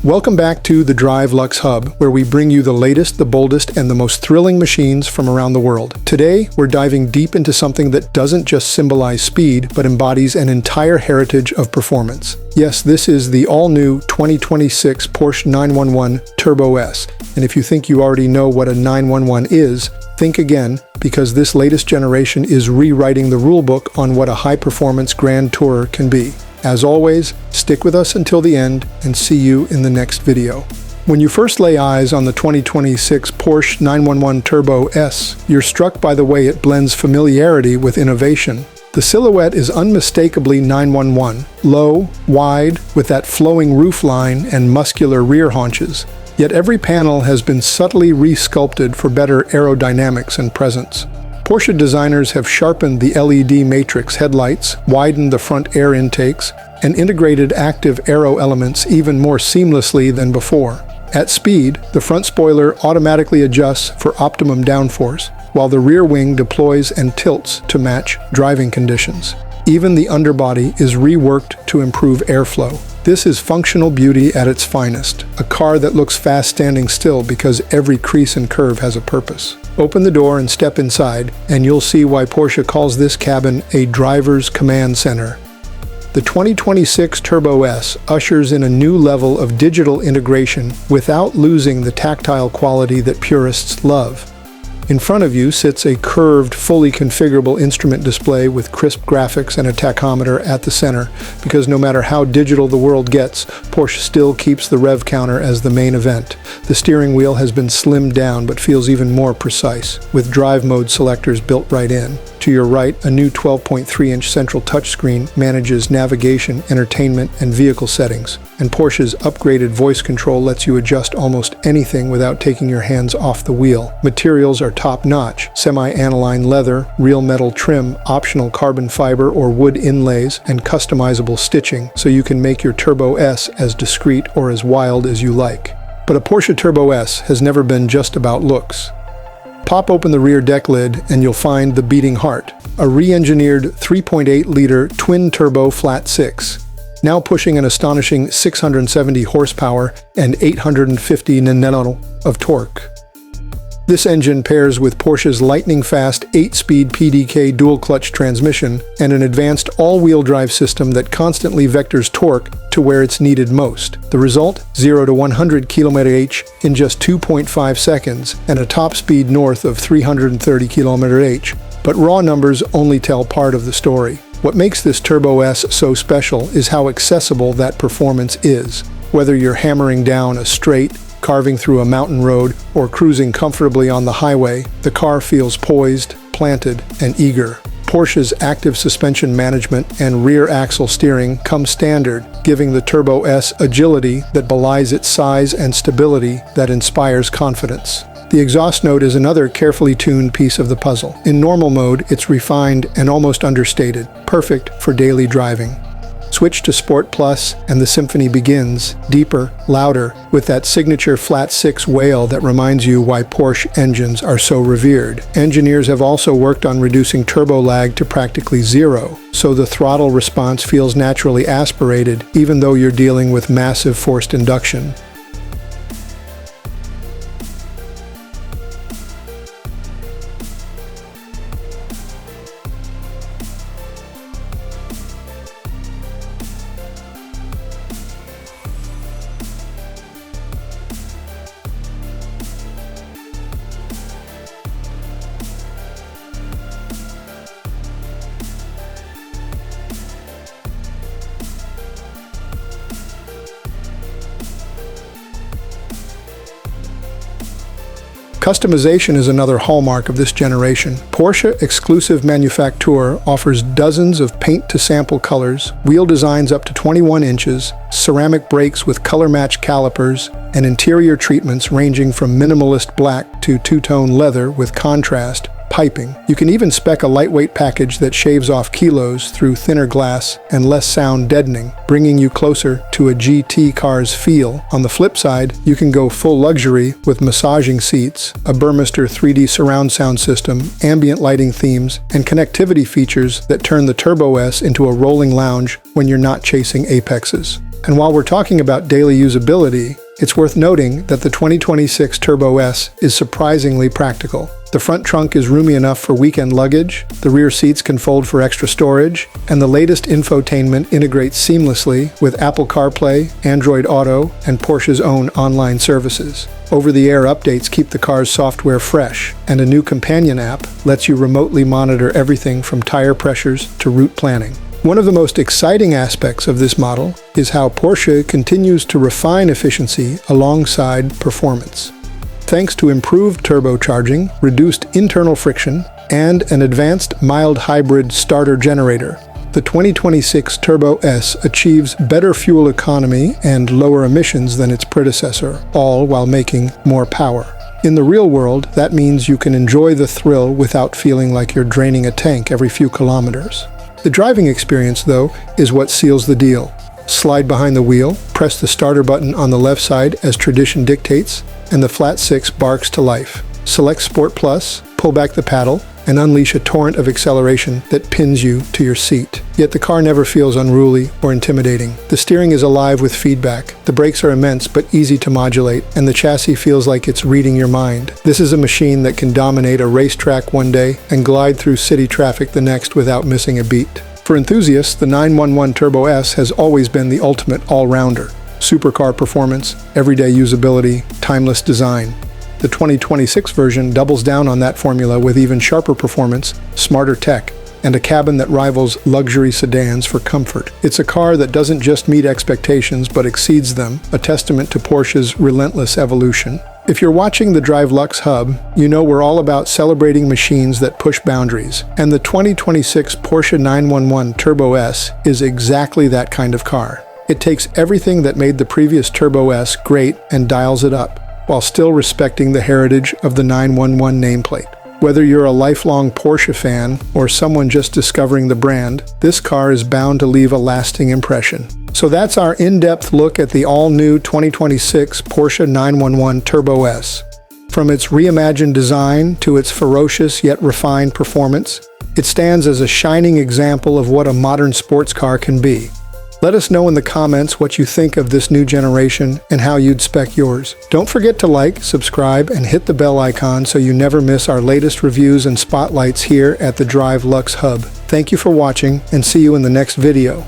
Welcome back to the Drive Luxe Hub, where we bring you the latest, the boldest, and the most thrilling machines from around the world. Today, we're diving deep into something that doesn't just symbolize speed, but embodies an entire heritage of performance. Yes, this is the all-new 2026 Porsche 911 Turbo S. And if you think you already know what a 911 is, think again, because this latest generation is rewriting the rulebook on what a high-performance Grand Tourer can be. As always, stick with us until the end and see you in the next video. When you first lay eyes on the 2026 Porsche 911 Turbo S, you're struck by the way it blends familiarity with innovation. The silhouette is unmistakably 911, low, wide, with that flowing roofline and muscular rear haunches. Yet every panel has been subtly re-sculpted for better aerodynamics and presence. Porsche designers have sharpened the LED matrix headlights, widened the front air intakes, and integrated active aero elements even more seamlessly than before. At speed, the front spoiler automatically adjusts for optimum downforce, while the rear wing deploys and tilts to match driving conditions. Even the underbody is reworked to improve airflow. This is functional beauty at its finest, a car that looks fast standing still because every crease and curve has a purpose. Open the door and step inside, and you'll see why Porsche calls this cabin a driver's command center. The 2026 Turbo S ushers in a new level of digital integration without losing the tactile quality that purists love. In front of you sits a curved, fully configurable instrument display with crisp graphics and a tachometer at the center, because no matter how digital the world gets, Porsche still keeps the rev counter as the main event. The steering wheel has been slimmed down but feels even more precise, with drive mode selectors built right in. To your right, a new 12.3-inch central touchscreen manages navigation, entertainment, and vehicle settings, and Porsche's upgraded voice control lets you adjust almost anything without taking your hands off the wheel. Materials are top-notch: semi-aniline leather, real metal trim, optional carbon fiber or wood inlays, and customizable stitching, so you can make your Turbo S as discreet or as wild as you like. But a Porsche Turbo S has never been just about looks. Pop open the rear deck lid and you'll find the beating heart, a re-engineered 3.8-liter twin-turbo flat-six, now pushing an astonishing 670 horsepower and 850 Nm of torque. This engine pairs with Porsche's lightning-fast 8-speed PDK dual-clutch transmission and an advanced all-wheel drive system that constantly vectors torque to where it's needed most. The result? 0 to 100 km/h in just 2.5 seconds and a top speed north of 330 km/h. But raw numbers only tell part of the story. What makes this Turbo S so special is how accessible that performance is. Whether you're hammering down a straight, carving through a mountain road, or cruising comfortably on the highway, the car feels poised, planted, and eager. Porsche's active suspension management and rear axle steering come standard, giving the Turbo S agility that belies its size and stability that inspires confidence. The exhaust note is another carefully tuned piece of the puzzle. In normal mode, it's refined and almost understated, perfect for daily driving. Switch to Sport Plus and the symphony begins, deeper, louder, with that signature flat-six wail that reminds you why Porsche engines are so revered. Engineers have also worked on reducing turbo lag to practically zero, so the throttle response feels naturally aspirated even though you're dealing with massive forced induction. Customization is another hallmark of this generation. Porsche Exclusive Manufaktur offers dozens of paint-to-sample colors, wheel designs up to 21 inches, ceramic brakes with color-matched calipers, and interior treatments ranging from minimalist black to two-tone leather with contrast piping. You can even spec a lightweight package that shaves off kilos through thinner glass and less sound deadening, bringing you closer to a GT car's feel. On the flip side, you can go full luxury with massaging seats, a Burmester 3D surround sound system, ambient lighting themes, and connectivity features that turn the Turbo S into a rolling lounge when you're not chasing apexes. And while we're talking about daily usability, it's worth noting that the 2026 Turbo S is surprisingly practical. The front trunk is roomy enough for weekend luggage, the rear seats can fold for extra storage, and the latest infotainment integrates seamlessly with Apple CarPlay, Android Auto, and Porsche's own online services. Over-the-air updates keep the car's software fresh, and a new companion app lets you remotely monitor everything from tire pressures to route planning. One of the most exciting aspects of this model is how Porsche continues to refine efficiency alongside performance. Thanks to improved turbocharging, reduced internal friction, and an advanced mild hybrid starter generator, the 2026 Turbo S achieves better fuel economy and lower emissions than its predecessor, all while making more power. In the real world, that means you can enjoy the thrill without feeling like you're draining a tank every few kilometers. The driving experience, though, is what seals the deal. Slide behind the wheel, press the starter button on the left side as tradition dictates, and the flat six barks to life. Select Sport Plus, pull back the paddle, and unleash a torrent of acceleration that pins you to your seat. Yet the car never feels unruly or intimidating. The steering is alive with feedback, the brakes are immense but easy to modulate, and the chassis feels like it's reading your mind. This is a machine that can dominate a racetrack one day and glide through city traffic the next without missing a beat. For enthusiasts, the 911 Turbo S has always been the ultimate all-rounder. Supercar performance, everyday usability, timeless design. The 2026 version doubles down on that formula with even sharper performance, smarter tech, and a cabin that rivals luxury sedans for comfort. It's a car that doesn't just meet expectations but exceeds them, a testament to Porsche's relentless evolution. If you're watching the Drive Luxe Hub, you know we're all about celebrating machines that push boundaries, and the 2026 Porsche 911 Turbo S is exactly that kind of car. It takes everything that made the previous Turbo S great and dials it up, while still respecting the heritage of the 911 nameplate. Whether you're a lifelong Porsche fan or someone just discovering the brand, this car is bound to leave a lasting impression. So that's our in-depth look at the all-new 2026 Porsche 911 Turbo S. From its reimagined design to its ferocious yet refined performance, it stands as a shining example of what a modern sports car can be. Let us know in the comments what you think of this new generation and how you'd spec yours. Don't forget to like, subscribe, and hit the bell icon so you never miss our latest reviews and spotlights here at the Drive Luxe Hub. Thank you for watching, and see you in the next video.